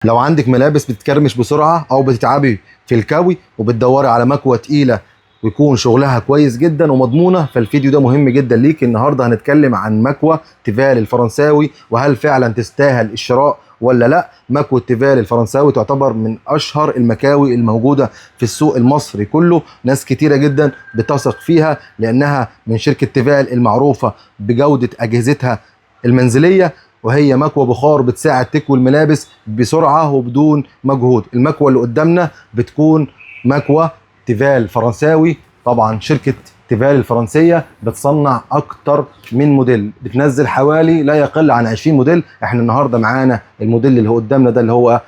لو عندك ملابس بتتكرمش بسرعة أو بتتعبي في الكوي وبتدوري على مكوة تقيلة ويكون شغلها كويس جدا ومضمونة، فالفيديو ده مهم جدا ليك. النهاردة هنتكلم عن مكوة تيفال الفرنساوي، وهل فعلا تستاهل الشراء ولا لا. مكوة تيفال الفرنساوي تعتبر من أشهر المكاوي الموجودة في السوق المصري كله، ناس كتيرة جدا بتثق فيها لأنها من شركة تيفال المعروفة بجودة أجهزتها المنزلية، وهي مكوة بخار بتساعد تكوي الملابس بسرعة وبدون مجهود. المكوة اللي قدامنا بتكون مكوة تيفال فرنساوي. طبعا شركة تيفال الفرنسية بتصنع أكتر من موديل، بتنزل حوالي لا يقل عن 20 موديل. احنا النهاردة معانا الموديل اللي هو قدامنا ده، اللي هو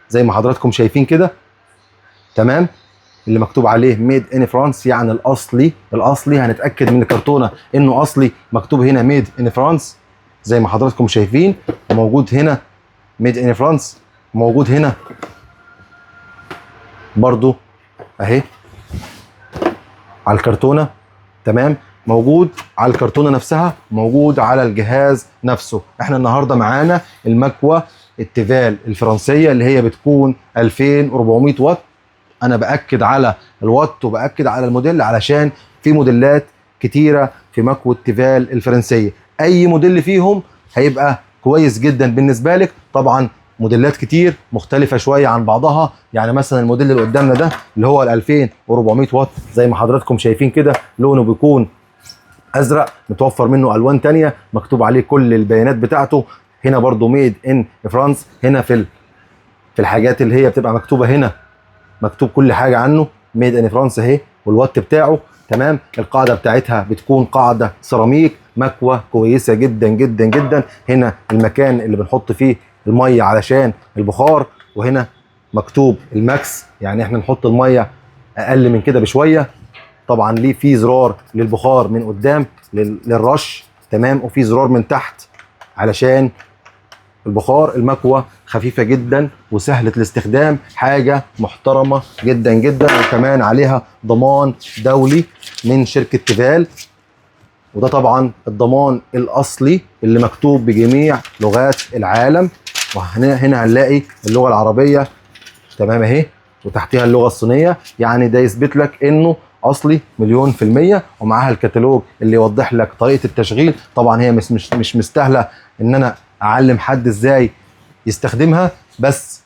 زي ما حضراتكم شايفين كده، تمام، اللي مكتوب عليه ميد ان فرانس، يعني الأصلي. هنتأكد من الكرتونة إنه أصلي، مكتوب هنا ميد ان فرانس زي ما حضراتكم شايفين، وموجود هنا ميد ان فرانس، موجود هنا برضو اهي على الكرتونه، تمام، موجود على الكرتونه نفسها، موجود على الجهاز نفسه. احنا النهارده معانا المكوه التيفال الفرنسيه اللي هي بتكون 2400 واط. انا باكد على الوات وباكد على الموديل علشان في موديلات كتيره في مكوه تيفال الفرنسيه، اي موديل فيهم هيبقى كويس جدا بالنسبه لك. طبعا موديلات كتير مختلفه شويه عن بعضها، يعني مثلا الموديل اللي قدامنا ده اللي هو ال 2400 واط زي ما حضراتكم شايفين كده، لونه بيكون ازرق، متوفر منه الوان تانية مكتوب عليه كل البيانات بتاعته. هنا برضو ميد ان فرانس، هنا في الحاجات اللي هي بتبقى مكتوبه هنا مكتوب كل حاجه عنه ميد ان فرانس اهي، والوات بتاعه تمام. القاعده بتاعتها بتكون قاعده سيراميك، مكوه كويسه جدا جدا جدا. هنا المكان اللي بنحط فيه الميه علشان البخار، وهنا مكتوب الماكس، يعني احنا نحط الميه اقل من كده بشويه. طبعا ليه في زرار للبخار من قدام للرش، تمام، وفي زرار من تحت علشان البخار. المكوة خفيفة جدا وسهلة الاستخدام، حاجة محترمة جدا جدا، وكمان عليها ضمان دولي من شركة تيفال، وده طبعا الضمان الأصلي اللي مكتوب بجميع لغات العالم. وهنا هنلاقي اللغة العربية تمام اهي، وتحتها اللغة الصينية، يعني ده يثبت لك انه اصلي مليون في المية. ومعاها الكتالوج اللي يوضح لك طريقة التشغيل. طبعا هي مش مستاهلة ان انا اعلم حد ازاي يستخدمها، بس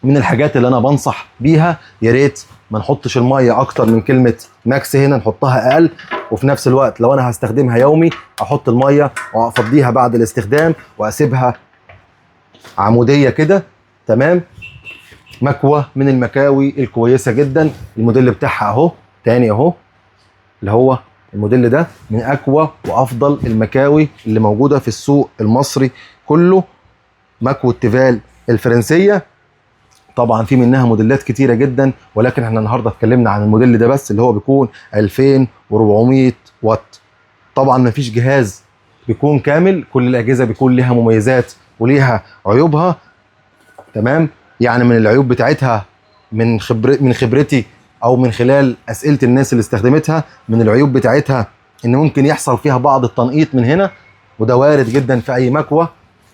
من الحاجات اللي انا بنصح بيها يا ريت ما نحطش الميه اكتر من كلمه ماكس، هنا نحطها اقل. وفي نفس الوقت لو انا هستخدمها يومي احط الميه وافضيها بعد الاستخدام واسيبها عموديه كده، تمام. مكوه من المكاوي الكويسه جدا. الموديل بتاعها اهو تاني اهو، اللي هو الموديل ده من اقوى وافضل المكاوي اللي موجوده في السوق المصري كله، مكوة تيفال الفرنسيه. طبعا في منها موديلات كتيره جدا، ولكن احنا النهارده اتكلمنا عن الموديل ده بس، اللي هو بيكون 2400 واط. طبعا مفيش جهاز بيكون كامل، كل الاجهزه بيكون ليها مميزات وليها عيوبها، تمام. يعني من العيوب بتاعتها، من خبرتي او من خلال اسئله الناس اللي استخدمتها، من العيوب بتاعتها ان ممكن يحصل فيها بعض التنقيط من هنا، وده وارد جدا في اي مكوه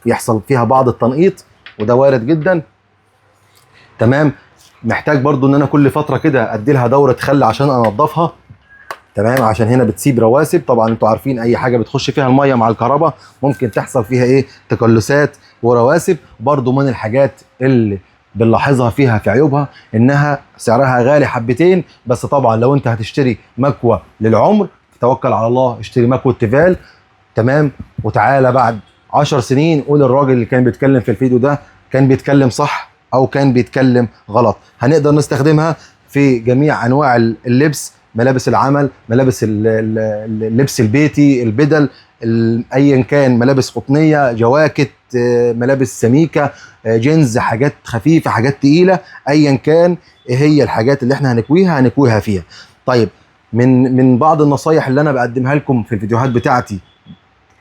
يحصل فيها بعض التنقيط، وده وارد جدا، تمام. محتاج برضو ان انا كل فتره كده ادي لها دوره خل عشان انضفها، تمام، عشان هنا بتسيب رواسب. طبعا انتوا عارفين اي حاجه بتخش فيها الميه مع الكهرباء ممكن تحصل فيها ايه، تكلسات ورواسب. برضو من الحاجات اللي بنلاحظها فيها في عيوبها انها سعرها غالي حبتين، بس طبعا لو انت هتشتري مكوه للعمر توكل على الله، اشتري مكوه تيفال، تمام. وتعالى بعد 10 سنين قول الراجل اللي كان بيتكلم في الفيديو ده كان بيتكلم صح او كان بيتكلم غلط. هنقدر نستخدمها في جميع انواع اللبس، ملابس العمل، ملابس اللبس البيتي، البدل، ايا كان، ملابس قطنيه، جواكت، ملابس سميكه، جينز، حاجات خفيفه، حاجات تقيله، ايا كان ايه هي الحاجات اللي احنا هنكويها فيها. طيب، من بعض النصايح اللي انا بقدمها لكم في الفيديوهات بتاعتي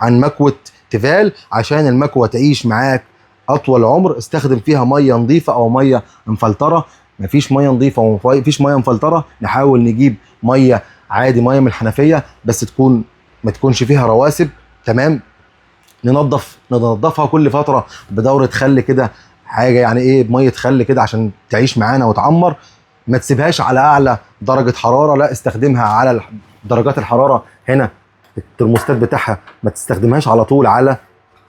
عن مكوة تيفال عشان المكوة تعيش معاك اطول عمر، استخدم فيها ميه نظيفه او ميه مفلتره. مفيش ميه نظيفه ومفيش ميه مفلتره، نحاول نجيب ميه عادي، ميه من الحنفيه، بس ما تكونش فيها رواسب، تمام. ننظفها كل فتره بدوره خل كده حاجه يعني ايه بميه خل كده عشان تعيش معانا وتعمر. ما تسيبهاش على اعلى درجه حراره، لا استخدمها على درجات الحراره هنا الترموستات بتاعها. ما تستخدمهاش على طول على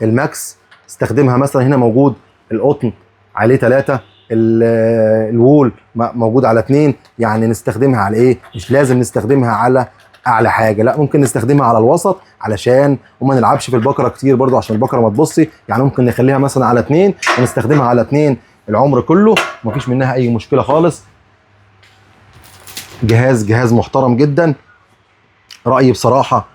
الماكس، استخدمها مثلا هنا موجود القطن عليه 3، الوول موجود على 2. يعني نستخدمها على ايه؟ مش لازم نستخدمها على اعلى حاجه، لا ممكن نستخدمها على الوسط علشان وما نلعبش في البقره كتير برضو عشان البقره ما تبصي. يعني ممكن نخليها مثلا على 2 ونستخدمها على 2 العمر كله، مفيش منها اي مشكله خالص. جهاز محترم جدا. رايي بصراحه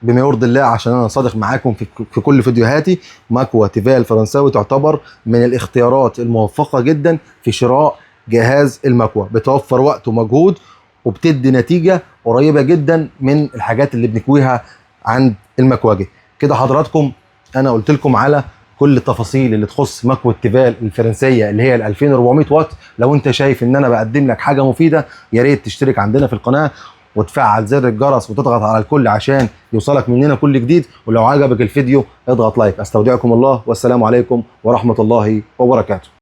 بما يرضي الله، عشان انا صادق معاكم في كل فيديوهاتي، مكوى تيفال الفرنساوي تعتبر من الاختيارات الموفقه جدا في شراء جهاز المكوى. بتوفر وقت ومجهود وبتدي نتيجه قريبه جدا من الحاجات اللي بنكويها عند المكواجي. كده حضراتكم انا قلت لكم على كل التفاصيل اللي تخص مكوى تيفال الفرنسيه اللي هي ال 2400 واط. لو انت شايف ان انا بقدم لك حاجه مفيده، يا ريت تشترك عندنا في القناه وتفعل زر الجرس وتضغط على الكل عشان يوصلك مننا كل جديد. ولو عجبك الفيديو اضغط لايك. استودعكم الله والسلام عليكم ورحمة الله وبركاته.